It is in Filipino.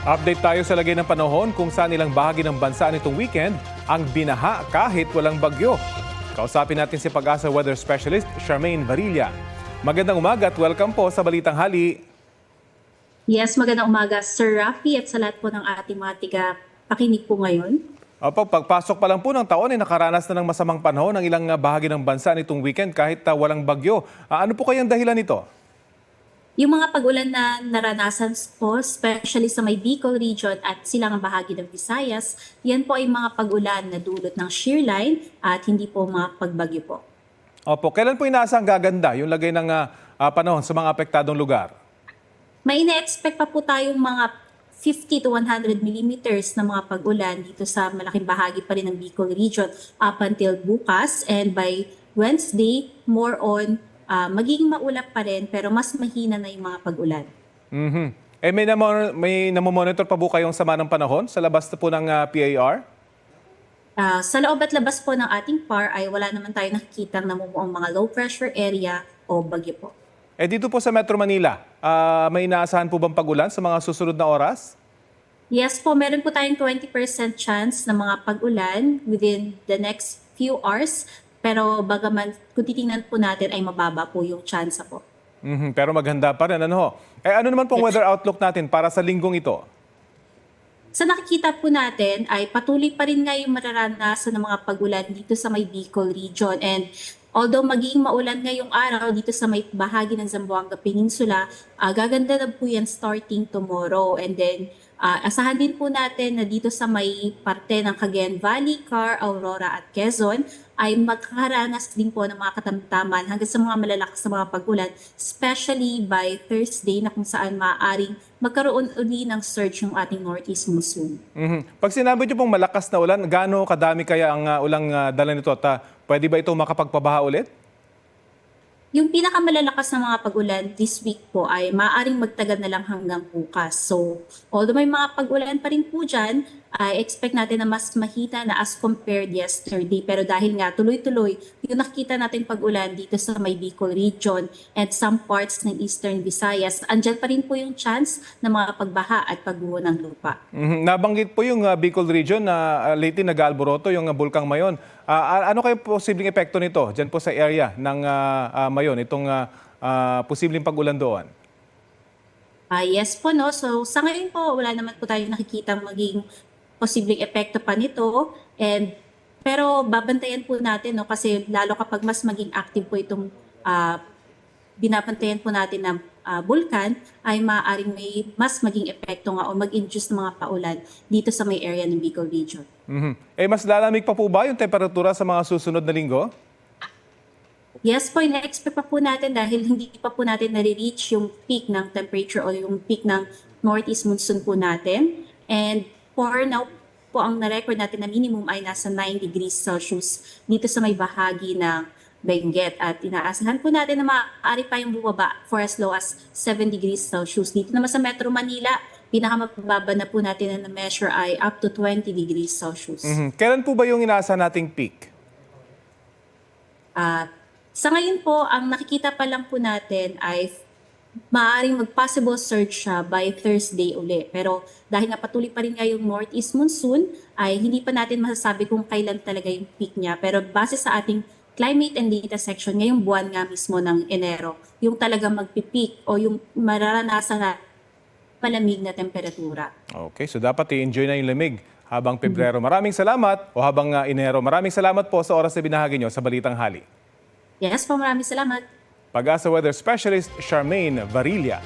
Update tayo sa lagay ng panahon kung saan ilang bahagi ng bansa nitong weekend ang binaha kahit walang bagyo. Kausapin natin si Pag-asa Weather Specialist Charmaine Varilla. Magandang umaga at welcome po sa Balitang Hali. Yes, magandang umaga Sir Rafi at sa lahat po ng ating mga pakinig po ngayon. Opo, pagpasok pa lang po ng taon ay nakaranas na ng masamang panahon ang ilang bahagi ng bansa nitong weekend kahit walang bagyo. Ano po kayang dahilan nito? Yung mga pag-ulan na naranasan po, especially sa may Bicol region at silangang bahagi ng Visayas, yan po ay mga pag-ulan na dulot ng shear line at hindi po mga pagbagyo po. Opo, kailan po inaasang gaganda yung lagay ng panahon sa mga apektadong lugar? May ina-expect pa po tayong mga 50 to 100 millimeters na mga pag-ulan dito sa malaking bahagi pa rin ng Bicol region up until bukas, and by Wednesday, more on magiging maulap pa rin pero mas mahina na yung mga pag-ulan. May namomonitor pa po kayong sama ng panahon sa labas na po ng PAR? Sa loob at labas po ng ating PAR ay wala naman tayo nakikitang namumuong mga low pressure area o bagyo po. Dito po sa Metro Manila, may inaasahan po bang pag-ulan sa mga susunod na oras? Yes po, meron po tayong 20% chance ng mga pag-ulan within the next few hours. Pero bagaman kung titingnan po natin ay mababa po yung chance po. Pero maganda pa rin. Ano naman pong weather outlook natin para sa linggong ito? Sa nakikita po natin ay patuloy pa rin nga yung mararanasan ng mga pag-ulan dito sa may Bicol region. And although magiging maulan ngayong araw dito sa may bahagi ng Zamboanga Peninsula, gaganda na po yan starting tomorrow. And then asahan din po natin na dito sa may parte ng Cagayan Valley, Car, Aurora at Quezon ay magkakaranas din po ng mga katamtaman hanggang sa mga malalakas na mga pag-ulan, especially by Thursday na kung saan maaaring magkaroon uli ng surge yung ating northeast monsoon. Pag sinabi niyo pong malakas na ulan, gaano kadami kaya ang ulang dala nito? At pwede ba ito makapagpabaha ulit? Yung pinakamalalakas na mga pag-ulan this week po ay maaaring magtagal na lang hanggang bukas. So, although may mga pag-ulan pa rin po dyan, I expect natin na mas mahina na as compared yesterday. Pero dahil nga tuloy-tuloy, yung nakita natin pag-ulan dito sa may Bicol region and some parts ng Eastern Visayas, andyan pa rin po yung chance na mga pagbaha at pagguho ng lupa. Nabanggit po yung Bicol region na lately nag-aalboroto yung Bulkang Mayon. Ano kayo posibleng epekto nito dyan po sa area ng Mayon, itong posibleng pag-ulan doon? Yes po, no? So sa ngayon po, wala naman po tayo nakikita maging posibleng epekto pa nito. Pero babantayan po natin, no? Kasi lalo kapag mas maging active po itong binabantayan po natin na bulkan, ay maaaring may mas maging epekto nga o mag-induce ng mga paulan dito sa may area ng Bicol region. Mas lalamig pa po ba yung temperatura sa mga susunod na linggo? Yes po, ina-expect pa po natin dahil hindi pa po natin nare-reach yung peak ng temperature o yung peak ng northeast monsoon po natin. And for now po, ang na-record natin na minimum ay nasa 9 degrees Celsius dito sa may bahagi ng Benguet. At inaasahan po natin na maaari pa yung bumaba for as low as 7 degrees Celsius. Dito naman sa Metro Manila, pinakamababa na po natin na measure ay up to 20 degrees Celsius. Kailan po ba yung inaasahan nating peak? Sa ngayon po, ang nakikita pa lang po natin ay maaaring mag-possible surge siya by Thursday uli. Pero dahil nga patuloy pa rin nga yung northeast monsoon, ay hindi pa natin masasabi kung kailan talaga yung peak niya. Pero base sa ating climate and data section, ngayong buwan nga mismo ng Enero, yung talaga magpipeak o yung mararanasan na malamig na temperatura. Okay, so dapat i-enjoy na yung lamig habang Pebrero. Maraming salamat o habang Enero. Maraming salamat po sa oras na binahagi nyo sa Balitang Hali. Yes po, maraming salamat. Pag-asa Weather Specialist Charmaine Varilla.